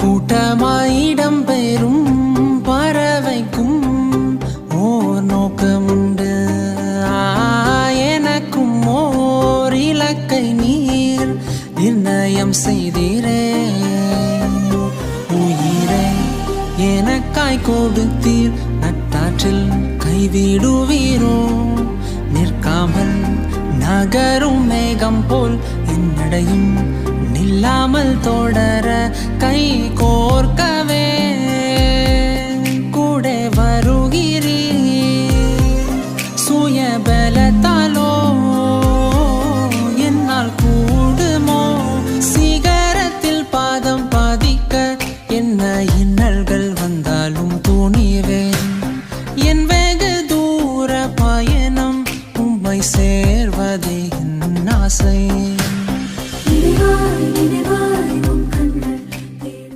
கூட்டமாயிடம் பெறும் பறவைக்கும் ஓர் நோக்கமுண்டு. எனக்கும் ஓர் இலக்கை நீர் நிர்ணயம் செய்தீரே. உயிரை எனக்காய் கொடுத்தீர், நட்டாற்றில் கைவிடுவீரோ? நிற்காமல் நகரும் மேகம் போல் என்னடையும் நில்லாமல் தொடர கை கோ